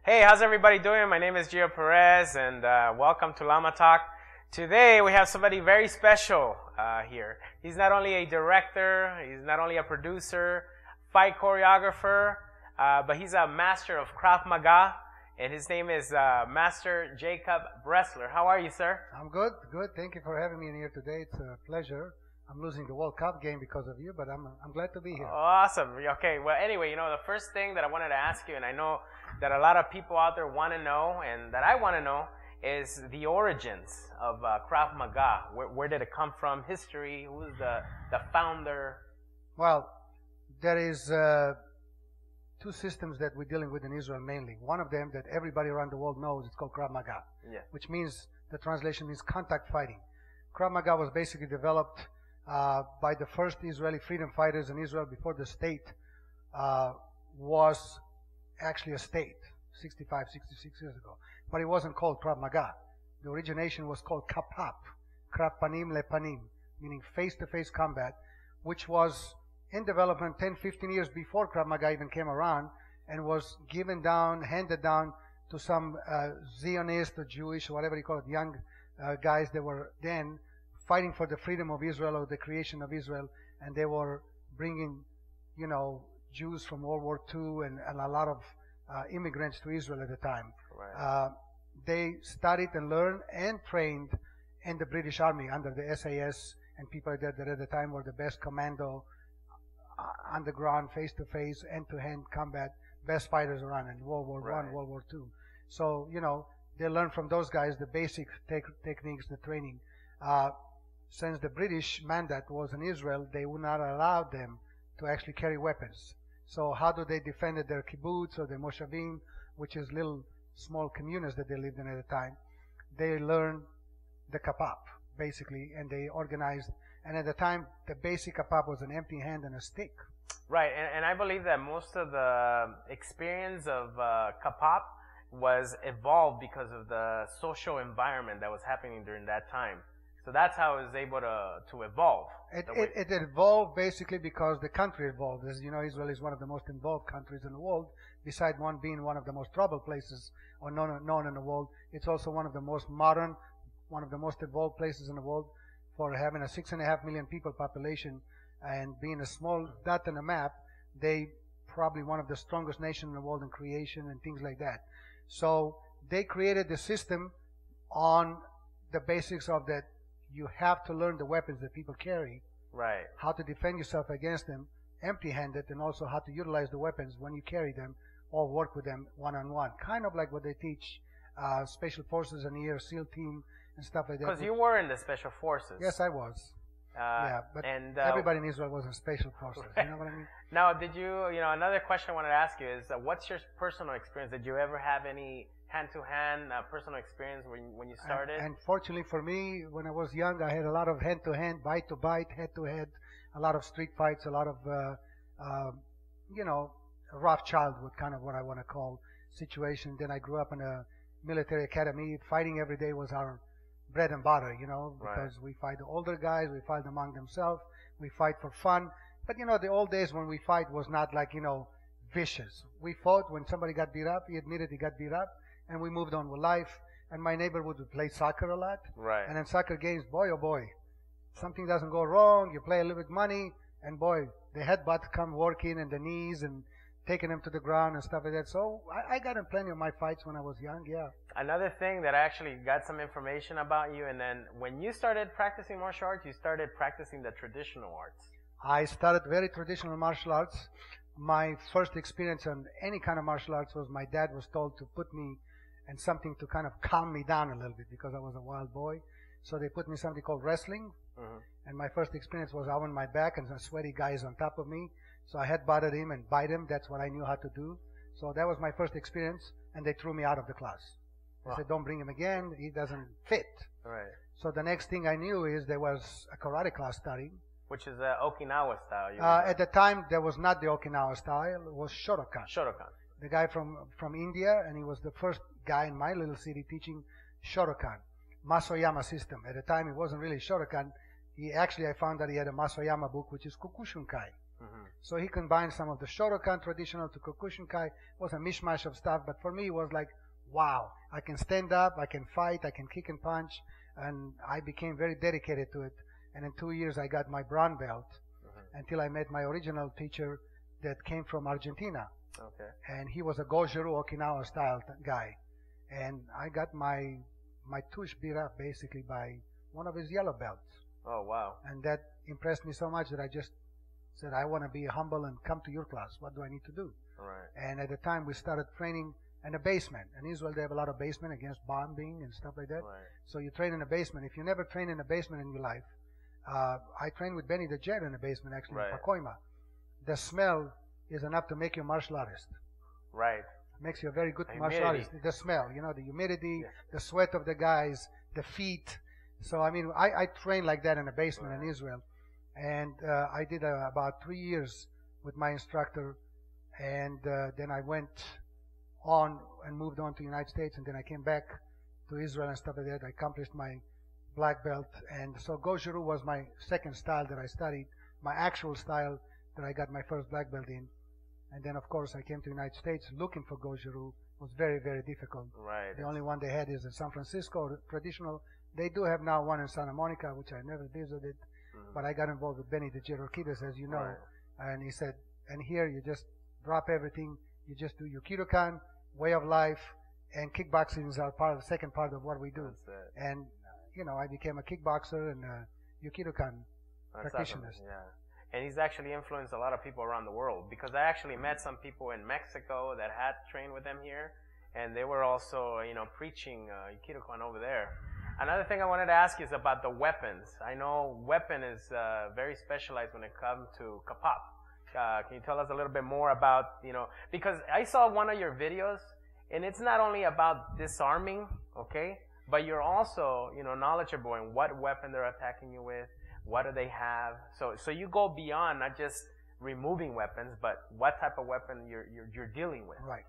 Hey, how's everybody doing? My name is Gio Perez, and welcome to Llama Talk. Today we have somebody very special here. He's not only a director, he's not only a producer, fight choreographer, but he's a master of Krav Maga, and his name is Master Jacov Bresler. How are you, sir? I'm good, good. Thank you for having me in here today. It's a pleasure. I'm losing the World Cup game because of you, but I'm glad to be here. Awesome. Okay. Well, anyway, the first thing that I wanted to ask you, and I know that a lot of people out there want to know, and that I want to know, is the origins of Krav Maga. Where did it come from? History. Who was the founder? Well, there is two systems that we're dealing with in Israel mainly. One of them that everybody around the world knows, it's called Krav Maga, which means, the translation means contact fighting. Krav Maga was basically developed by the first Israeli freedom fighters in Israel before the state was actually a state, 65, 66 years ago. But it wasn't called Krav Maga. The origination was called Kapap, Krav Panim Le Panim, meaning face-to-face combat, which was in development 10, 15 years before Krav Maga even came around, and was given down, handed down to some Zionist or Jewish, or whatever you call it, young guys that were then fighting for the freedom of Israel or the creation of Israel, and they were bringing, Jews from World War II and a lot of immigrants to Israel at the time. Right. They studied and learned and trained in the British Army under the SAS and people like that at the time were the best commando, underground, face-to-face, hand-to-hand combat, best fighters around in World War I, World War II. So, they learned from those guys the basic techniques, the training. Since the British mandate was in Israel, they would not allow them to actually carry weapons. So how do they defend their kibbutz or their moshavim, which is little small communes that they lived in at the time? They learned the kapap, basically, and they organized. And at the time, the basic kapap was an empty hand and a stick. Right, and I believe that most of the experience of kapap was evolved because of the social environment that was happening during that time. So that's how it was able to evolve. It evolved basically because the country evolved. As you know, Israel is one of the most involved countries in the world. Besides being one of the most troubled places or known in the world, it's also one of the most modern, one of the most evolved places in the world for having a 6.5 million people population and being a small dot on the map. They probably one of the strongest nations in the world in creation and things like that. So they created the system on the basics of that. You have to learn the weapons that people carry, right? How to defend yourself against them empty-handed, and also how to utilize the weapons when you carry them, or work with them one-on-one. Kind of like what they teach special forces and the SEAL team and stuff like that. Because you were in the special forces. Yes, I was. But everybody in Israel was in special forces. Right. You know what I mean? Now, did you, another question I wanted to ask you is, what's your personal experience? Did you ever have any hand-to-hand personal experience when you started? And fortunately for me, when I was young, I had a lot of hand-to-hand, bite-to-bite, head-to-head, a lot of street fights, a lot of, rough childhood, kind of what I want to call situation. Then I grew up in a military academy. Fighting every day was our bread and butter, because we fight the older guys, we fight among themselves, we fight for fun. But, the old days when we fight was not like, vicious. We fought when somebody got beat up, he admitted he got beat up, and we moved on with life. And my neighborhood would play soccer a lot. Right. And in soccer games, boy, oh boy, something doesn't go wrong, you play a little bit money, and boy, the headbutt come working and the knees and taking them to the ground and stuff like that. So I got in plenty of my fights when I was young, yeah. Another thing that I actually got some information about you, and then when you started practicing martial arts, you started practicing the traditional arts. I started very traditional martial arts. My first experience on any kind of martial arts was my dad was told to put me in something to kind of calm me down a little bit because I was a wild boy. So they put me in something called wrestling. Mm-hmm. And my first experience was out on my back and some sweaty guys on top of me. So I headbutted him and bite him. That's what I knew how to do. So that was my first experience, and they threw me out of the class. They said, don't bring him again. He doesn't fit. Right. So the next thing I knew is there was a karate class starting. Which is Okinawa style. At the time, there was not the Okinawa style. It was Shotokan. Shotokan. The guy from India, and he was the first guy in my little city teaching Shotokan. Masoyama system. At the time, it wasn't really Shotokan. I found that he had a Masoyama book, which is Kukushunkai. Mm-hmm. So he combined some of the Shotokan traditional to Kyokushinkai. It was a mishmash of stuff, but for me it was like, wow, I can stand up, I can fight, I can kick and punch, and I became very dedicated to it. And in 2 years I got my brown belt until I met my original teacher that came from Argentina. Okay. And he was a Goju-Ryu Okinawa style guy. And I got my tush beat up basically by one of his yellow belts. Oh, wow. And that impressed me so much that I just said, I want to be humble and come to your class. What do I need to do? Right. And at the time, we started training in a basement. In Israel, they have a lot of basement against bombing and stuff like that. Right. So you train in a basement. If you never train in a basement in your life, I trained with Benny the Jet in a basement, actually, Right. in Pacoima. The smell is enough to make you a martial artist. Right. Makes you a very good The martial artist. humidity. The smell, the humidity, Yes. the sweat of the guys, the feet. So, I mean, I trained like that in a basement in Israel. And I did about 3 years with my instructor. And then I went on and moved on to the United States. And then I came back to Israel and stuff like that. I accomplished my black belt. And so Goju-Ryu was my second style that I studied. My actual style that I got my first black belt in. And then, of course, I came to the United States looking for Goju-Ryu. It was very, very difficult. Right. The only one they had is in San Francisco, traditional. They do have now one in Santa Monica, which I never visited. But I got involved with Benny the Jet Orquides, as you know. Right. And he said, and here you just drop everything. You just do your Kidokan, way of life, and kickboxing is our part, the second part of what we do. That's it. And, I became a kickboxer and a Yukidokan practitioner. Awesome. Yeah. And he's actually influenced a lot of people around the world, because I actually met some people in Mexico that had trained with him here, and they were also, preaching Aikido-kan over there. Another thing I wanted to ask is about the weapons. I know weapon is very specialized when it comes to kapap. Can you tell us a little bit more about, because I saw one of your videos, and it's not only about disarming, okay, but you're also, knowledgeable in what weapon they're attacking you with. What do they have? So you go beyond not just removing weapons, but what type of weapon you're dealing with. Right.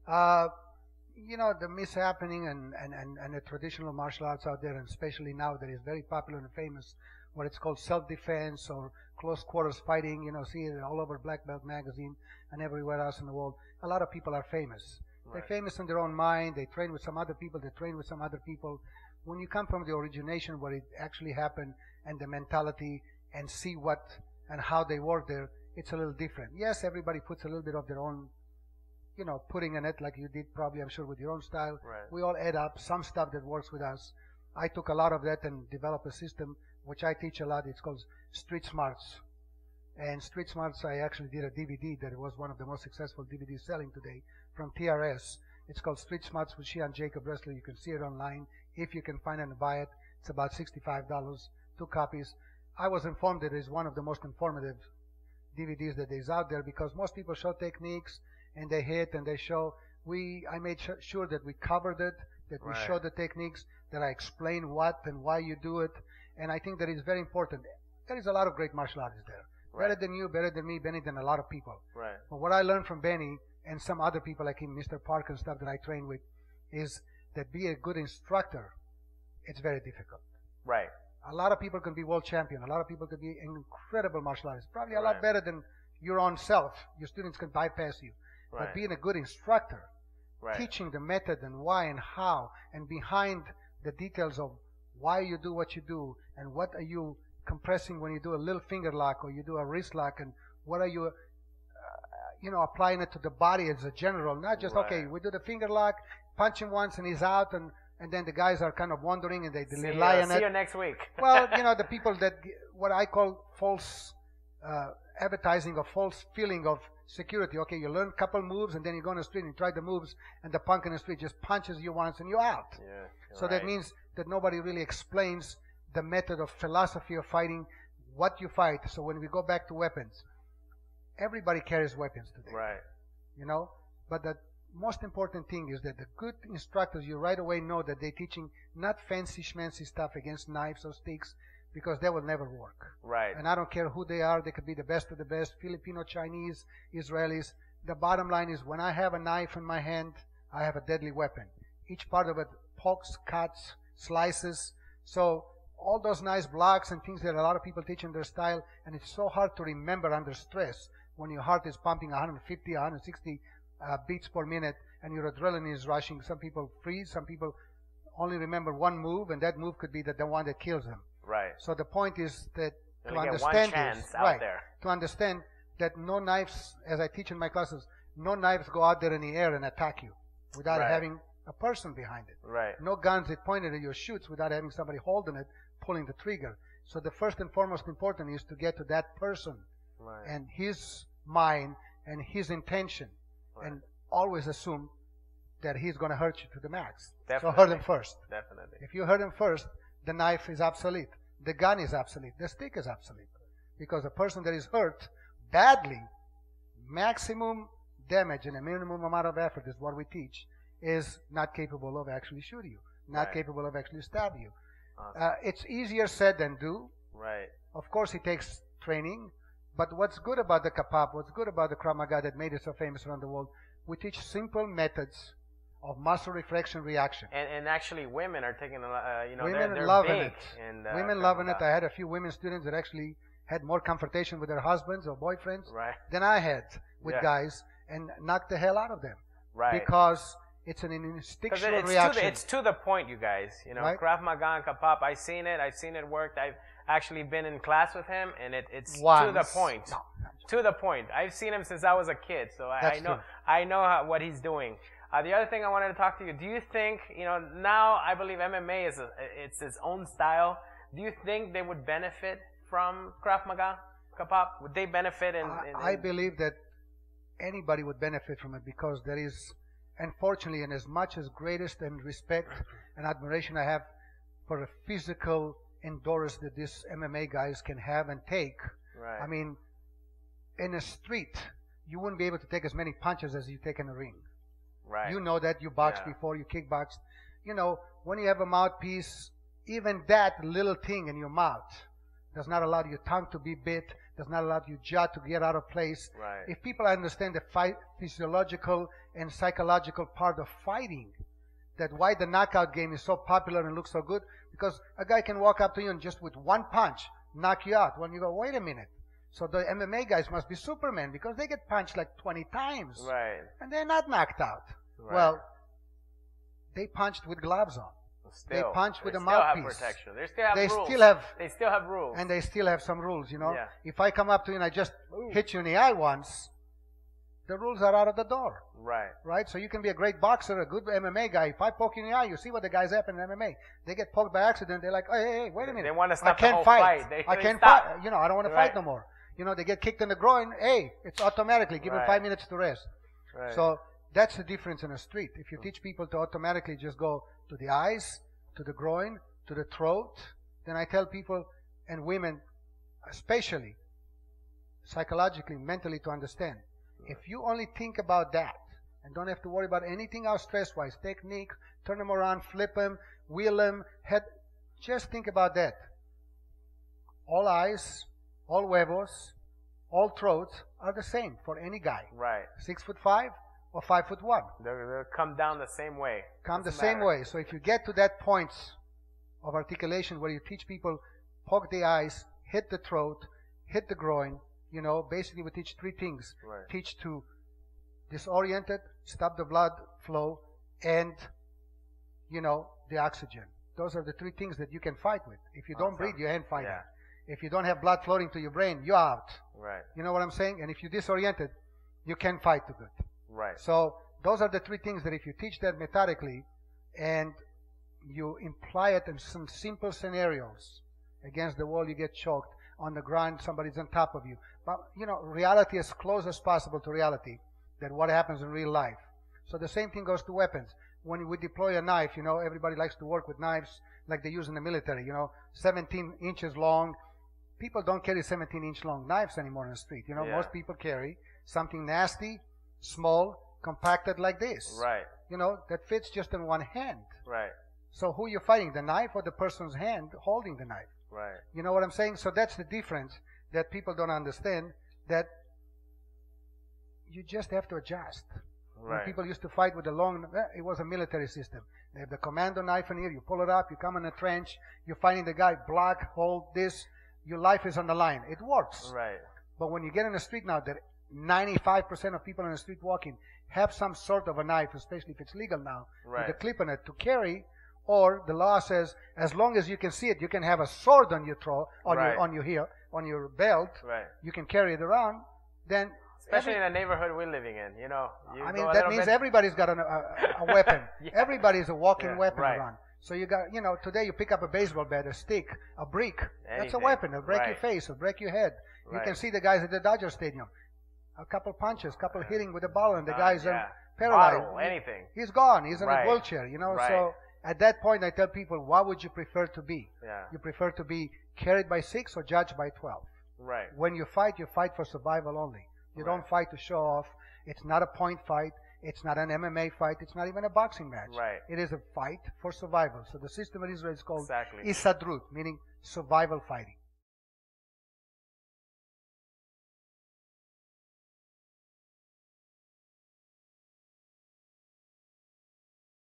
The mishappening and the traditional martial arts out there, and especially now that is very popular and famous, what it's called self-defense or close quarters fighting. See it all over Black Belt magazine and everywhere else in the world. A lot of people are famous. Right. They're famous in their own mind. They train with some other people. They train with some other people. When you come from the origination where it actually happened and the mentality and see what and how they work there, it's a little different. Yes, everybody puts a little bit of their own, putting in it like you did probably, I'm sure, with your own style. Right. We all add up some stuff that works with us. I took a lot of that and developed a system which I teach a lot. It's called Street Smarts. And Street Smarts, I actually did a DVD that was one of the most successful DVDs selling today from TRS. It's called Street Smarts with Jacov Bresler. You can see it online if you can find it and buy it. It's about $65, 2 copies. I was informed that it is one of the most informative DVDs that is out there, because most people show techniques and they hit and they show. I made sure that we covered it, that we showed the techniques, that I explain what and why you do it. And I think that is very important. There is a lot of great martial artists there. Right. Better than you, better than me, Benny, than a lot of people. Right. But what I learned from Benny and some other people like him, Mr. Park and stuff that I train with, is that be a good instructor, it's very difficult. Right. A lot of people can be world champion. A lot of people can be incredible martial artists. Probably a Right. lot better than your own self. Your students can bypass you. Right. But being a good instructor, Right. teaching the method and why and how, and behind the details of why you do what you do, and what are you compressing when you do a little finger lock or you do a wrist lock, and what are you, applying it to the body as a general, not just, Right. okay, we do the finger lock, punch him once and he's out, and then the guys are kind of wondering and they rely on it. See you next week. Well, the people that, what I call false advertising or false feeling of security. Okay, you learn a couple moves and then you go on the street and you try the moves, and the punk in the street just punches you once and you're out. Yeah, So that means that nobody really explains the method of philosophy of fighting, what you fight. So when we go back to weapons, everybody carries weapons today. Right. But the most important thing is that the good instructors, you right away know that they're teaching not fancy schmancy stuff against knives or sticks, because that will never work. Right. And I don't care who they are. They could be the best of the best, Filipino, Chinese, Israelis. The bottom line is, when I have a knife in my hand, I have a deadly weapon. Each part of it pokes, cuts, slices. So all those nice blocks and things that a lot of people teach in their style, and it's so hard to remember under stress when your heart is pumping 150, 160 beats per minute and your adrenaline is rushing. Some people freeze, some people only remember one move, and that move could be the one that kills them. Right. So the point is that You to only get understand one chance this, out right, there. to understand that no knives, as I teach in my classes, no knives go out there in the air and attack you without Right. having a person behind it. Right. No guns that pointed at your shoots without having somebody holding it, pulling the trigger. So the first and foremost important is to get to that person Right. and his mind and his intention, Right. and always assume that he's going to hurt you to the max. Definitely. So hurt him first. Definitely. If you hurt him first, the knife is obsolete. The gun is obsolete. The stick is obsolete. Because a person that is hurt badly, maximum damage and a minimum amount of effort is what we teach, is not capable of actually shooting you, not Right. capable of actually stabbing you. Awesome. It's easier said than do. Right. Of course, it takes training. But what's good about the Kapap, what's good about the Krav Maga that made it so famous around the world, we teach simple methods of muscle reflection reaction. And actually, women are taking a lot. Women they're loving big it. in, Women Krav loving it. Maga. I had a few women students that actually had more confrontation with their husbands or boyfriends Right. than I had with Yeah. guys, and knocked the hell out of them. Right. Because it's an Because instinctual reaction. it's to the point, you guys. Right. Krav Maga and Kapap. I've seen it work. I've actually been in class with him, and it's to the Once. point. No. To the point. I've seen him since I was a kid, so I That's know true. I know what he's doing. The other thing I wanted to talk to you. Do you think now I believe MMA is it's its own style? Do you think they would benefit from Krav Maga, Kapap? Would they benefit I believe that anybody would benefit from it, because there is, unfortunately, and as much as greatest and respect and admiration I have for the physical endurance that these MMA guys can have and take. Right. I mean, in a street, you wouldn't be able to take as many punches as you take in a ring. Right. You know that. You boxed Yeah. before, you kickboxed. When you have a mouthpiece, even that little thing in your mouth does not allow your tongue to be bit, does not allow your jaw to get out of place. Right. If people understand the physiological and psychological part of fighting, that why the knockout game is so popular and looks so good, because a guy can walk up to you and just with one punch knock you out. When you go, wait a minute. So the MMA guys must be Superman, because they get punched like 20 times. Right. And they're not knocked out. Right. Well, they punched with gloves on. They punch with a mouthpiece. They still have protection. They still have They rules. still have, They still have rules. and they still have some rules, Yeah. If I come up to you and I just hit you in the eye once, the rules are out of the door, Right. right? So you can be a great boxer, a good MMA guy. If I poke you in the eye, you see what the guys happen in MMA. They get poked by accident. They're like, hey, wait a minute. They want to I stop the can't whole fight. fight. I They can't stop. fight. I don't want to Right. fight no more. They get kicked in the groin. Hey, it's automatically. Give them Right. 5 minutes to rest. Right. So that's the difference in a street. If you teach people to automatically just go to the eyes, to the groin, to the throat, then I tell people, and women especially, psychologically, mentally, to understand. If you only think about that and don't have to worry about anything else stress-wise, technique, turn them around, flip them, wheel them, head, just think about that. All eyes, all huevos, all throats are the same for any guy. Right. 6'5" or 5'1". They'll come down the same way. Come the Doesn't same matter. way. So if you get to that point of articulation where you teach people, poke the eyes, hit the throat, hit the groin, basically we teach three things. Right. Teach to disorient it, stop the blood flow, and, the oxygen. Those are the three things that you can fight with. If you don't Awesome. breathe, you ain't fighting. Yeah. If you don't have blood flowing to your brain, you're out. Right. You know what I'm saying? And if you're disoriented, you can't fight too good. Right. So those are the three things that if you teach that methodically and you imply it in some simple scenarios, against the wall you get choked, on the ground somebody's on top of you. But, reality as close as possible to reality, that what happens in real life. So the same thing goes to weapons. When we deploy a knife, everybody likes to work with knives like they use in the military, 17 inches long. People don't carry 17-inch long knives anymore in the street. Yeah. Most people carry something nasty, small, compacted like this. Right. That fits just in one hand. Right. So who you fighting, the knife or the person's hand holding the knife? Right. You know what I'm saying? So that's the difference that people don't understand, that you just have to adjust. When people used to fight with the long, it was a military system. They have the commando knife in here. You pull it up. You come in a trench. You're fighting the guy. Block, hold this. Your life is on the line. It works. Right. But when you get in the street now, that 95% of people in the street walking have some sort of a knife, especially if it's legal now, with a clip on it to carry. Or the law says, as long as you can see it, you can have a sword on your throat, on your belt. Right. You can carry it around. Then, especially in the neighborhood we're living in, you know. I mean, that means everybody's got a weapon. Yeah. Everybody's a walking weapon around. So you got, you know, today you pick up a baseball bat, a stick, a brick. Anything. That's a weapon. It'll break your face. It'll break your head. You can see the guys at the Dodger Stadium. A couple punches, couple hitting with a ball, and the guys are paralyzed. Bottle, anything. He's gone. He's in a wheelchair, you know. So at that point, I tell people, what would you prefer to be? Yeah. You prefer to be carried by 6 or judged by 12? Right. When you fight for survival only. You don't fight to show off. It's not a point fight. It's not an MMA fight. It's not even a boxing match. Right. It is a fight for survival. So the system in Israel is called exactly. Isadrut, meaning survival fighting.